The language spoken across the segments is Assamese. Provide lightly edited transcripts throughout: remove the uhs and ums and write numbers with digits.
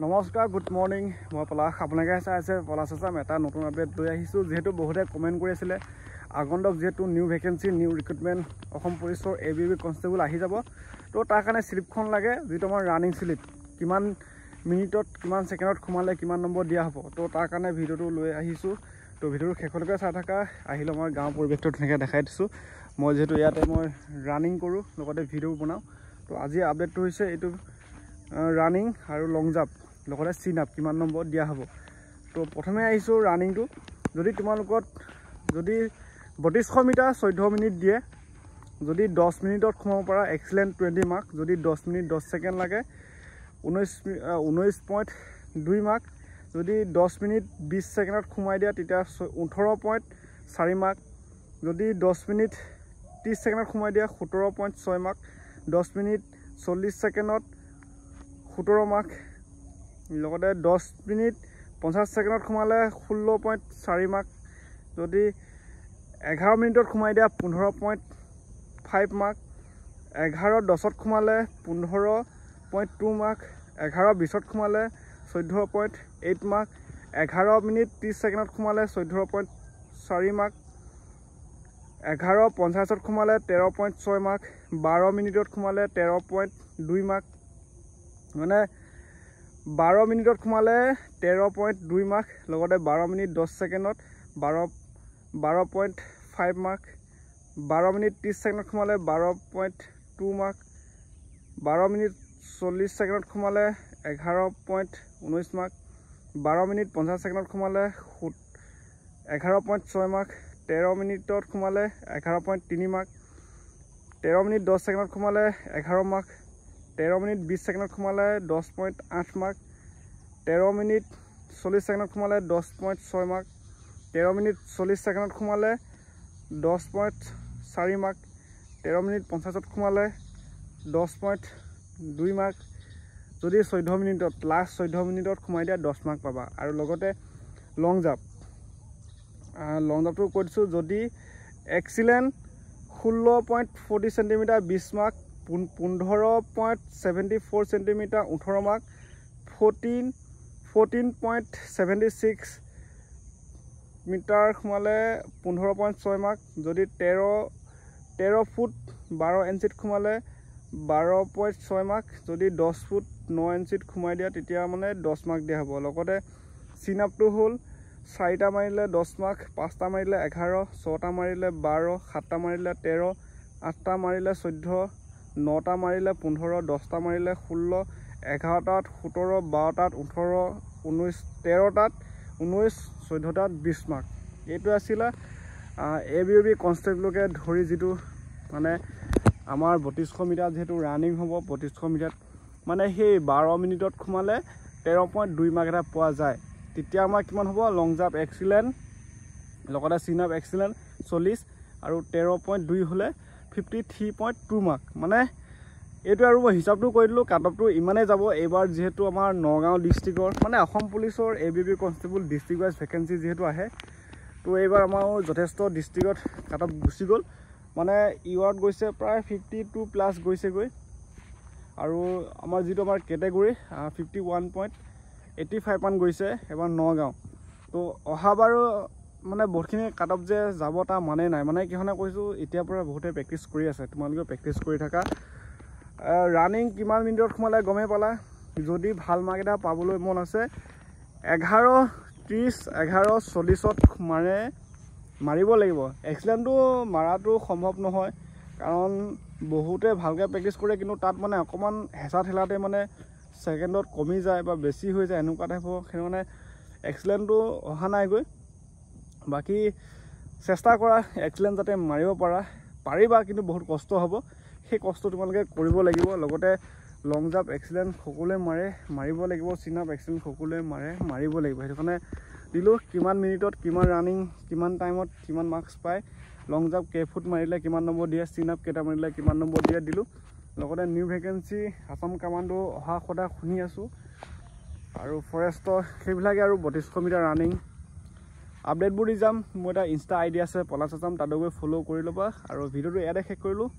নমস্কাৰ, গুড মৰ্নিং। মই পলাশ, আপোনালোকে চাই আছে পলাশ আছাম। এটা নতুন আপডেট লৈ আহিছোঁ। যিহেতু বহুতে কমেণ্ট কৰি আছিলে আগন্তুক যিহেতু new vacancy, new recruitment Assam পুলিচৰ ABB কনষ্টেবল আহি যাব। তো তাৰ কাৰণে শ্লিপখন লাগে, যিটো আমাৰ ৰানিং শ্লিপ, কিমান মিনিটত কিমান ছেকেণ্ডত সোমালে কিমান নম্বৰ দিয়া হ'ব। তো তাৰ কাৰণে ভিডিঅ'টো লৈ আহিছোঁ। তো ভিডিঅ'টো শেষলৈকে চাই থকা। আহিলে মই গাঁৱৰ পৰিৱেশটো ধুনীয়াকৈ দেখাই দিছোঁ। মই যিহেতু ইয়াতে মই ৰানিং কৰোঁ, লগতে ভিডিঅ' বনাওঁ। তো আজি আপডেটটো হৈছে এইটো ৰানিং আৰু লং জাম্প, লগতে চিন আপ কিমান নম্বৰ দিয়া হ'ব। তো প্ৰথমে আহিছোঁ ৰানিংটো। যদি তোমালোকত যদি 3200 মিটাৰ 14 মিনিট দিয়ে, যদি 10 মিনিটত সোমাব পাৰা এক্সিলেণ্ট 20 মাৰ্ক। যদি 10 মিনিট 10 ছেকেণ্ড লাগে 19.2 মাৰ্ক। যদি 10 মিনিট 20 ছেকেণ্ডত সোমাই দিয়া তেতিয়া 18.4 মাৰ্ক। যদি 10 মিনিট 30 ছেকেণ্ডত সোমাই দিয়া 17.6 মাৰ্ক। 10 মিনিট 40 ছেকেণ্ডত 17 মাৰ্ক। লগতে 10 মিনিট 50 ছেকেণ্ডত সোমালে 16.4 মাৰ্ক। যদি 11 মিনিটত সোমাই দিয়া 15.5 মাৰ্ক। 11:10ত সোমালে 15.2 মাৰ্ক। 11:20ত সোমালে 14.8 মাৰ্ক। 11 মিনিট 30 ছেকেণ্ডত সোমালে 14.4 মাৰ্ক। 11:50ত সোমালে 13.6 মাৰ্ক। 12 মিনিটত সোমালে 13.2 মাৰ্ক। মানে 12 মিনিটত সোমালে 13.2 মাৰ্ক। লগতে 12 মিনিট 10 ছেকেণ্ডত 12.5 মাৰ্ক। 12 মিনিট 30 ছেকেণ্ডত সোমালে 12.2 মাৰ্ক। 12 মিনিট 40 ছেকেণ্ডত সোমালে 11.19 মাৰ্ক। 12 মিনিট 50 ছেকেণ্ডত সোমালে 11.6 মাৰ্ক। 13 মিনিটত সোমালে 11.3 মাৰ্ক। 13 মিনিট 10 ছেকেণ্ডত সোমালে 11 মাৰ্ক। 13 মিনিট 20 ছেকেণ্ডত সোমালে 10.8 মাৰ্ক। 13 মিনিট 40 ছেকেণ্ডত সোমালে 10.6 মাৰ্ক। 13 মিনিট 40 ছেকেণ্ডত সোমালে 10.4 মাৰ্ক। 13 মিনিট 50ত সোমালে 10.2 মাৰ্ক। যদি 14 মিনিটত লাষ্ট 14 মিনিটত সোমাই দিয়া 10 মাৰ্ক পাবা। আৰু লগতে লং জাম্প, লং জাম্পটো কৈ দিছোঁ। যদি excellent 16.40 centimetre 20 mark. 15.74 centimetre 18 mark. 14.76 metre সোমালে 15.6 মাৰ্ক। যদি 13 ফুট 12 ইঞ্চিত সোমালে 12.6 মাৰ্ক। যদি 10 ফুট 9 ইঞ্চিত সোমাই দিয়া তেতিয়া মানে 10 মাৰ্ক দিয়া হ'ব। লগতে চিন আপটো হ'ল 4টা মাৰিলে 10 মাৰ্ক, 5টা মাৰিলে 11, 6টা মাৰিলে 12, 7টা মাৰিলে 13, 8টা মাৰিলে 14, 9টা মাৰিলে 15, 10টা মাৰিলে 16, 11টাত 17, 12টাত 18, 19, 13টাত 19, 14টাত 20 মাৰ্ক। এইটো আছিলে ABB কনষ্টেবলকে ধৰি যিটো মানে আমাৰ 3200 মিটাৰ যিহেতু ৰানিং হ'ব। 3200 মিটাৰত মানে সেই 12 মিনিটত সোমালে 13.2 মাৰ্ক এটা পোৱা যায়। তেতিয়া আমাৰ কিমান হ'ব? লং জাম্প এক্সিলেণ্ট, লগতে চিন আপ এক্সিলেণ্ট 40 আৰু 13.2 হ'লে 53.2 মাৰ্ক। মানে এইটো আৰু মই হিচাপটো কৰি দিলোঁ, কাট অফটো ইমানেই যাব। এইবাৰ যিহেতু আমাৰ নগাঁও ডিষ্ট্ৰিক্টৰ মানে অসম পুলিচৰ ABB constable district wise vacancy যিহেতু আহে, তো এইবাৰ আমাৰ যথেষ্ট ডিষ্ট্ৰিক্টত কাট অফ গুচি গ'ল। মানে ইউআৰত গৈছে প্ৰায় 52+ গৈছেগৈ। আৰু আমাৰ যিটো আমাৰ কেটেগৰী 51.85 মান গৈছে এবাৰ নগাঁও। তো অহাবাৰো মানে বহুতখিনি কাট অফ যে যাব তাৰ মানে নাই। মানে কিহনে কৈছোঁ, এতিয়াৰ পৰা বহুতে প্ৰেক্টিচ কৰি আছে, তোমালোকেও প্ৰেক্টিচ কৰি থাকা। ৰানিং কিমান মিনিটত সোমালে গমেই পালা। যদি ভাল মাৰ্ক এটা পাবলৈ মন আছে 11:30 11:40ত মাৰিব লাগিব। এক্সিলেণ্টটো মাৰাটো সম্ভৱ নহয়, কাৰণ বহুতে ভালকৈ প্ৰেক্টিচ কৰে, কিন্তু তাত মানে অকণমান হেঁচা ঠেলাতে মানে ছেকেণ্ডত কমি যায় বা বেছি হৈ যায়, এনেকুৱা টাইপৰ। সেই মানে এক্সিলেণ্টটো অহা নাইগৈ। বাকী চেষ্টা কৰা এক্সিলেণ্ট যাতে মাৰিব পাৰিবা, কিন্তু বহুত কষ্ট হ'ব। সেই কষ্ট তোমালোকে কৰিব লাগিব। লগতে লং জাম্প এক্সিলেণ্ট সকলোৱে মাৰিব লাগিব। চিন আপ এক্সিলেণ্ট সকলোৱে মাৰিব লাগিব। সেইটো কাৰণে দিলোঁ কিমান মিনিটত কিমান ৰানিং, কিমান টাইমত কিমান মাৰ্কছ পায়, লং জাম্প কেইফুট মাৰিলে কিমান নম্বৰ দিয়ে, চিন আপ কেইটা মাৰিলে কিমান নম্বৰ দিয়ে দিলোঁ। লগতে নিউ ভেকেঞ্চি আছাম কামাণ্ডো অহা সদায় শুনি আছোঁ, আৰু ফৰেষ্টৰ সেইবিলাকে আৰু 3200 মিটাৰ ৰানিং আপডেটবোৰ দি যাম। মোৰ এটা ইনষ্টা ID আছে পলাশ আছাম, তাতো গৈ ফ'ল' কৰি ল'বা। আৰু ভিডিঅ'টো ইয়াতে শেষ কৰিলোঁ।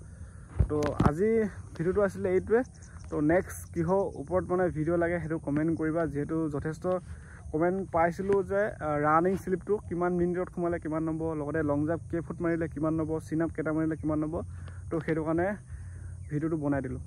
তো আজি ভিডিঅ'টো আছিলে এইটোৱে। তো নেক্সট কিহৰ ওপৰত মানে ভিডিঅ' লাগে সেইটো কমেণ্ট কৰিবা যিহেতু যথেষ্ট কমেণ্ট পাইছিলোঁ যে ৰানিং স্লিপটো কিমান মিনিটত সোমালে কিমান নম্বৰ লগতে লং জাম্প কেই ফুট মাৰিলে কিমান নম্বৰ চিন আপ কেইটা মাৰিলে কিমান নম্বৰ তো সেইটো কাৰণে ভিডিঅ'টো বনাই দিলোঁ